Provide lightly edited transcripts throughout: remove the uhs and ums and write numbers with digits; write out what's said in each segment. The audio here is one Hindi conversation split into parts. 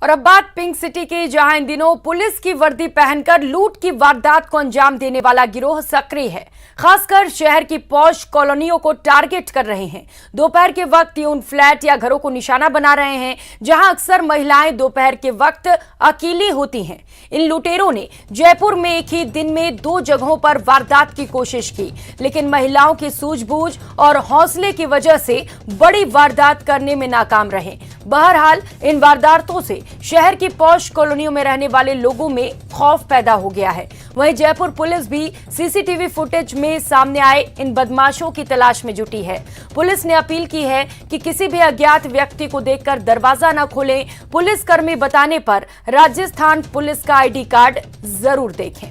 और अब बात पिंक सिटी की, जहां इन दिनों पुलिस की वर्दी पहनकर लूट की वारदात को अंजाम देने वाला गिरोह सक्रिय है। खासकर शहर की पॉश कॉलोनियों को टारगेट कर रहे हैं। दोपहर के वक्त ये उन फ्लैट या घरों को निशाना बना रहे हैं जहां अक्सर महिलाएं दोपहर के वक्त अकेली होती हैं। इन लुटेरों ने जयपुर में एक ही दिन में 2 जगहों पर वारदात की कोशिश की, लेकिन महिलाओं की सूझबूझ और हौसले की वजह से बड़ी वारदात करने में नाकाम रहे। बहरहाल इन वारदातों से शहर की पॉश कॉलोनियों में रहने वाले लोगों में खौफ पैदा हो गया है। वहीं जयपुर पुलिस भी सीसीटीवी फुटेज में सामने आए इन बदमाशों की तलाश में जुटी है। पुलिस ने अपील की है कि किसी भी अज्ञात व्यक्ति को देखकर दरवाजा न खोलें। पुलिसकर्मी बताने पर राजस्थान पुलिस का आईडी कार्ड जरूर देखें।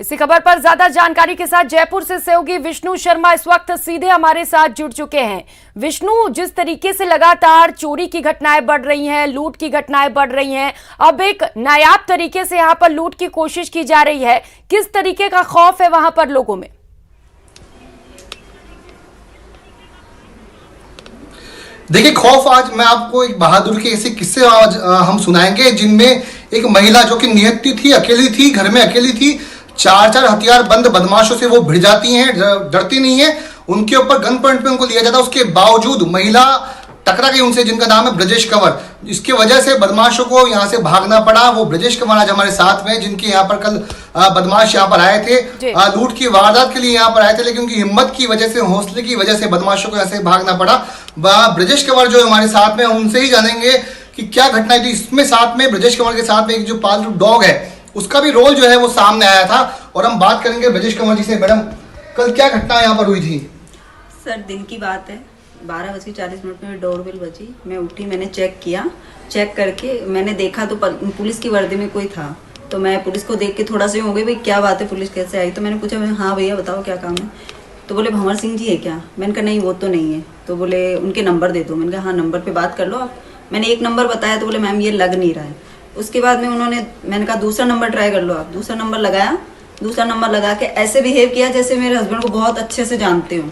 इसी खबर पर ज्यादा जानकारी के साथ जयपुर से सहयोगी विष्णु शर्मा इस वक्त सीधे हमारे साथ जुड़ चुके हैं। विष्णु, जिस तरीके से लगातार चोरी की घटनाएं बढ़ रही हैं, लूट की घटनाएं बढ़ रही हैं, अब एक नायाब तरीके से यहां पर लूट की कोशिश की जा रही है, किस तरीके का खौफ है वहां पर लोगों में? देखिए, खौफ, आज मैं आपको एक बहादुर के ऐसे किस्से आज हम सुनाएंगे जिनमें एक महिला जो कि नियति थी, अकेली थी, घर में अकेली थी, 4 हथियार बंद बदमाशों से वो भिड़ जाती हैं, डरती नहीं है, उनके ऊपर गन पॉइंट पे उनको लिया जाता है। उसके बावजूद महिला टकरा गई उनसे, जिनका नाम है ब्रजेश कंवर। इसकी वजह से बदमाशों को यहाँ से भागना पड़ा। वो ब्रजेश कंवर आज हमारे साथ में, जिनके यहाँ पर कल बदमाश यहाँ पर आए थे, लूट की वारदात के लिए यहाँ पर आए थे, लेकिन उनकी हिम्मत की वजह से, हौसले की वजह से बदमाशों को यहाँ से भागना पड़ा। ब्रजेश कंवर जो हमारे साथ में, उनसे ही जानेंगे कि क्या घटनाएं थी। इसमें साथ में ब्रजेश कंवर के साथ में एक जो पालतू डॉग है, उसका भी रोल जो है वो सामने आया था। और हम बात करेंगे ब्रजेश कंवर जी से। मैडम, कल क्या घटना यहाँ पर हुई थी? सर, दिन की बात है, 12:40 में डोरबेल बजी। मैं उठी, मैंने चेक किया, चेक करके मैंने देखा तो पुलिस की वर्दी में कोई था। तो मैं पुलिस को देख के थोड़ा सा हो गई, भाई क्या बात है, पुलिस कैसे आई? तो मैंने पूछा, हाँ भैया बताओ क्या काम है? तो बोले भंवर सिंह जी है क्या? मैंने कहा नहीं, वो तो नहीं है। तो बोले उनके नंबर दे दो। मैंने कहा हाँ, नंबर पे बात कर लो आप। मैंने एक नंबर बताया तो बोले मैम ये लग नहीं रहा है। उसके बाद में मैंने कहा दूसरा नंबर ट्राई कर लो आप। दूसरा नंबर लगाया, दूसरा नंबर लगा के ऐसे बिहेव किया जैसे मेरे हस्बैंड को बहुत अच्छे से जानते हो।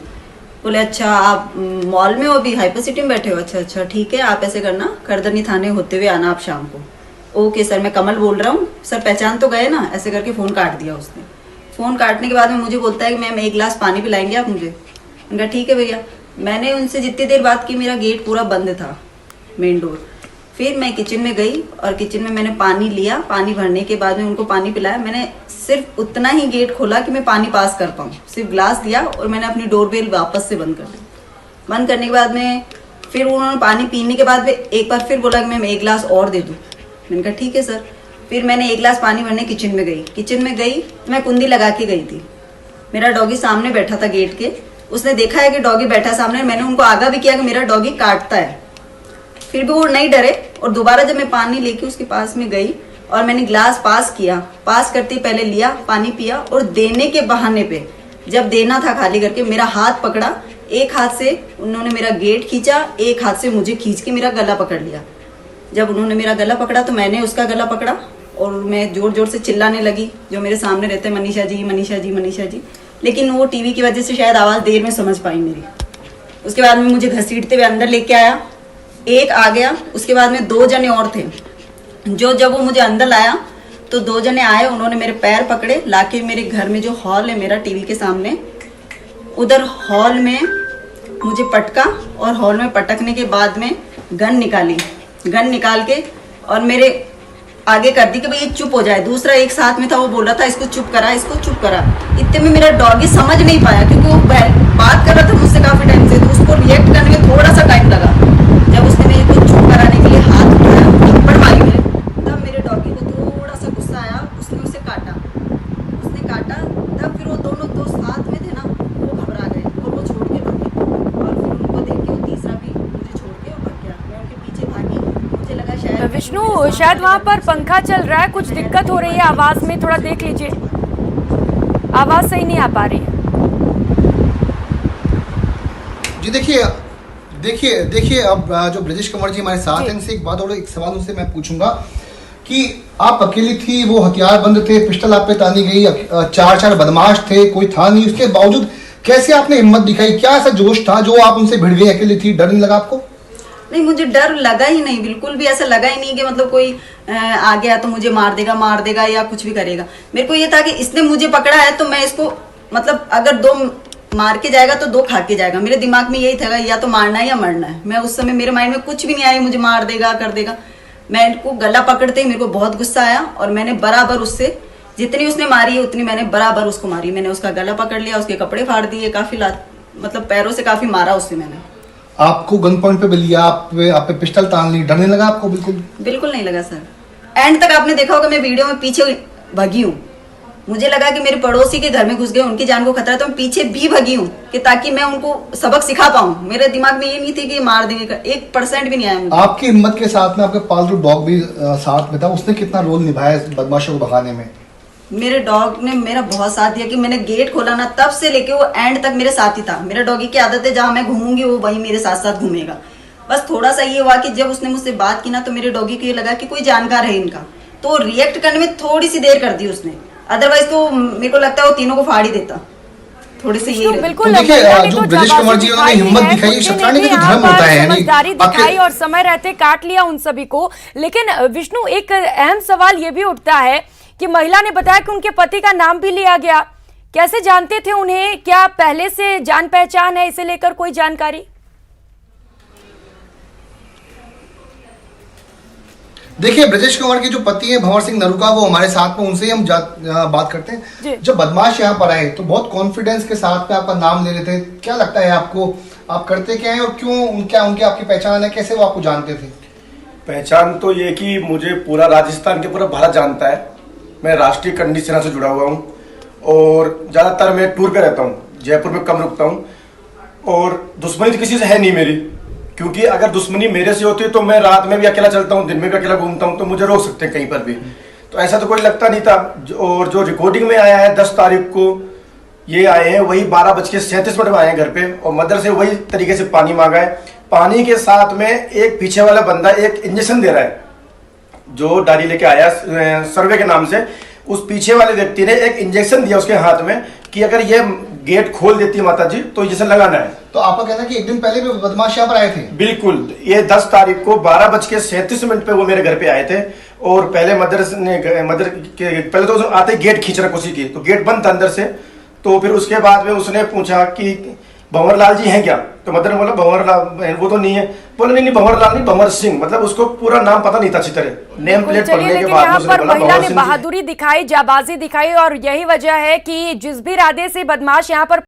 बोले अच्छा, आप मॉल में हो, अभी हाइपर सिटी में बैठे हो? अच्छा ठीक है, आप ऐसे करना, करदनी थाने होते हुए आना आप शाम को। ओके सर, मैं कमल बोल रहा हूँ। सर पहचान तो गए ना? ऐसे करके फ़ोन काट दिया उसने। फ़ोन काटने के बाद में मुझे बोलता है कि मैम 1 गिलास पानी पिलाएंगे आप मुझे? मैंने कहा ठीक है भैया। मैंने उनसे जितनी देर बात की, मेरा गेट पूरा बंद था, मेन डोर। फिर मैं किचन में गई और किचन में मैंने पानी लिया। पानी भरने के बाद में उनको पानी पिलाया। मैंने सिर्फ उतना ही गेट खोला कि मैं पानी पास कर पाऊँ, सिर्फ ग्लास दिया और मैंने अपनी डोरबेल वापस से बंद कर दी। बंद करने के बाद में फिर उन्होंने पानी पीने के बाद में एक बार फिर बोला कि मैं 1 गिलास और दे दूँ। मैंने कहा ठीक है सर। फिर मैंने 1 गिलास पानी भरने किचन में गई। किचन में गई, मैं कुंडी लगा के गई थी। मेरा डॉगी सामने बैठा था गेट के। उसने देखा है कि डॉगी बैठा सामने। मैंने उनको आगाह भी किया कि मेरा डॉगी काटता है। फिर भी वो नहीं डरे और दोबारा जब मैं पानी लेके उसके पास में गई और मैंने ग्लास पास किया, पास करते पहले लिया, पानी पिया और देने के बहाने पे, जब देना था खाली करके, मेरा हाथ पकड़ा। एक हाथ से उन्होंने मेरा गेट खींचा, एक हाथ से मुझे खींच के मेरा गला पकड़ लिया। जब उन्होंने मेरा गला पकड़ा तो मैंने उसका गला पकड़ा और मैं जोर जोर से चिल्लाने लगी। जो मेरे सामने रहते हैं, मनीषा जी मनीषा जी मनीषा जी, लेकिन वो टीवी की वजह से शायद आवाज़ देर में समझ पाई मेरी। उसके बाद में मुझे घसीटते हुए अंदर लेके आया। एक आ गया, उसके बाद में 2 जने और थे। जब वो मुझे अंदर लाया तो 2 जने आए, उन्होंने मेरे पैर पकड़े, लाके मेरे घर में जो हॉल है मेरा टीवी के सामने, उधर हॉल में मुझे पटका और हॉल में पटकने के बाद में गन निकाली। गन निकाल के और मेरे आगे कर दी कि भाई ये चुप हो जाए। दूसरा एक साथ में था, वो बोल रहा था इसको चुप करा, इसको चुप करा। इतने में मेरा डॉगी समझ नहीं पाया क्योंकि वो बात कर रहा था मुझसे काफी टाइम से, तो उसको रिएक्ट करने में थोड़ा सा टाइम लगा। जब उसने मेरे को चुप कराने के लिए हाथ उठाया, थप्पड़ मारी मेरे, तब मेरे डॉगी को थोड़ा सा गुस्सा आया। उसने उसे काटा, तब फिर वो दोनों दोस्त साथ में थे ना, वो घबरा गए और वो छोड़ के भागे। और फिर उनको देख के वो तीसरा भी मुझे छोड़ के भाग गया। मैं उनके पीछे भागी, मुझे लगा शायद विष्णु, शायद वहाँ पर पंखा चल रहा है, कुछ दिक्कत हो रही है आवाज में, थोड़ा देख लीजिए, आवाज सही नहीं आ पा रही है। जी देखिए देखिए देखिए अब जो ब्रजेश कंवर जी हमारे साथ हैं, इनसे एक बात और एक सवाल उनसे मैं पूछूंगा कि आप अकेली थी, वो हथियार बंद थे, पिस्टल आप पे तानी गई, चार बदमाश थे, कोई था नहीं, उसके बावजूद कैसे आपने हिम्मत दिखाई? क्या ऐसा जोश था जो आप उनसे भिड़ गई, अकेली थी, डर नहीं लगा आपको? नहीं, मुझे डर लगा ही नहीं, बिल्कुल भी ऐसा लगा ही नहीं कि मतलब कोई आ गया तो मुझे मार देगा या कुछ भी करेगा। मेरे को ये था कि इसने मुझे पकड़ा है तो मैं इसको मतलब अगर 2 मार के जाएगा तो 2 खा के जाएगा। मेरे दिमाग में यही था, या तो मारना है या मरना है। मैं उस समय मेरे माइंड में कुछ भी नहीं आया मुझे मार देगा कर देगा। मैं इनको गला पकड़ते ही मेरे को बहुत गुस्सा आया और मैंने बराबर उससे जितनी उसने मारी है उतनी मैंने बराबर उसको मारी। मैंने उसका गला पकड़ लिया, उसके कपड़े फाड़ दिए, काफी मतलब पैरों से काफी मारा उससे मैंने। आपको गन पॉइंट पे लिया, आप पे पिस्टल तान ली, डर नहीं लगा आपको? बिल्कुल नहीं लगा सर। एंड तक आपने देखा होगा मैं वीडियो में पीछे भगी हूँ। मुझे लगा कि मेरे पड़ोसी के घर में घुस गए, उनकी जान को खतरा है, तो मैं पीछे भी भगी हूँ कि ताकि मैं उनको सबक सिखा पाऊँ। मेरे दिमाग में ये नहीं थी कि मार देंगे का 1% भी नहीं आया मुझे। आपकी हिम्मत के साथ में आपके पालतू डॉग भी साथ में था, उसने कितना रोल निभाया इस बदमाशों को भगाने में? मेरे डॉग ने मेरा बहुत साथ दिया कि मैंने गेट खोला ना तब से लेके वो एंड तक मेरे साथ ही था। मेरा डॉगी की आदत है जहाँ मैं घूमूंगी वो वहीं मेरे साथ साथ घूमेगा। बस थोड़ा सा ये हुआ कि जब उसने मुझसे बात की ना तो मेरे डॉगी को ये लगा कि कोई जानकार है इनका, तो रिएक्ट करने में थोड़ी सी देर कर दी उसने। अदरवाइज तो मेरे को लगता है वो तीनों को फाड़ ही देता। थोड़ी सी ये बिल्कुल तो देखिए जो ब्रजेश कंवर जी उन्होंने हिम्मत दिखाई, शतरंज का जो धर्म होता है, समझदारी दिखाई और समय रहते काट लिया उन सभी को। लेकिन विष्णु, एक अहम सवाल ये भी उठता है कि महिला ने बताया कि उनके पति का नाम भी लिया गया। कैसे जानते थे उन्हें? क्या पहले से जान पहचान है, इसे लेकर कोई जानकारी? देखिए ब्रजेश कंवर के जो पति हैं भंवर सिंह नरूका, वो हमारे साथ में, उनसे ही हम बात करते हैं। जब बदमाश यहाँ पर आए तो बहुत कॉन्फिडेंस के साथ में आपका नाम ले रहे थे, क्या लगता है आपको? आप करते क्या हैं और क्यों, क्या उनकी आपकी पहचान है, कैसे वो आपको जानते थे? पहचान तो ये कि मुझे पूरा राजस्थान के पूरा भारत जानता है। मैं राष्ट्रीय कन्नी सेना से जुड़ा हुआ हूँ और ज़्यादातर मैं टूर पे रहता हूँ, जयपुर में कम रुकता हूँ। और दुश्मनी तो किसी से है नहीं मेरी, क्योंकि अगर दुश्मनी मेरे से होती तो मैं रात में भी अकेला चलता हूँ, दिन में भी अकेला घूमता हूँ, तो मुझे रोक सकते हैं कहीं पर भी। तो ऐसा तो कोई लगता नहीं था। और जो रिकॉर्डिंग में आया है 10 तारीख को ये आए हैं, वही 12:37 में आए हैं घर पे, और मदर से वही तरीके से पानी मांगा है। पानी के साथ में एक पीछे वाला बंदा एक इंजेक्शन दे रहा है, जो डायरी लेके आया सर्वे के नाम से। उस पीछे वाले व्यक्ति ने एक इंजेक्शन दिया उसके हाथ में कि अगर ये गेट खोल देती है माता जी तो इंजेक्शन लगाना है। तो आपका कहना है कि एक दिन पहले भी बदमाश यहाँ पर आए थे? बिल्कुल, ये 10 तारीख को 12:37 पे वो मेरे घर पे आए थे। और पहले पहले तो आते ही गेट खींच रहा कुछ की, तो गेट बंद था अंदर से। तो फिर उसके बाद में उसने पूछा कि भंवर लाल जी हैं क्या? तो मदर ने बोला भंवर लाल वो तो नहीं है। बोला नहीं भंवर लाल नहीं, भंवर सिंह। मतलब उसको पूरा नाम पता नहीं था अच्छी तरह। नेम प्लेट पढ़ने के बाद यहाँ पर महिला ने बहादुरी दिखाई, जाबाजी दिखाई, और यही वजह है कि जिस भी इरादे से बदमाश यहाँ पर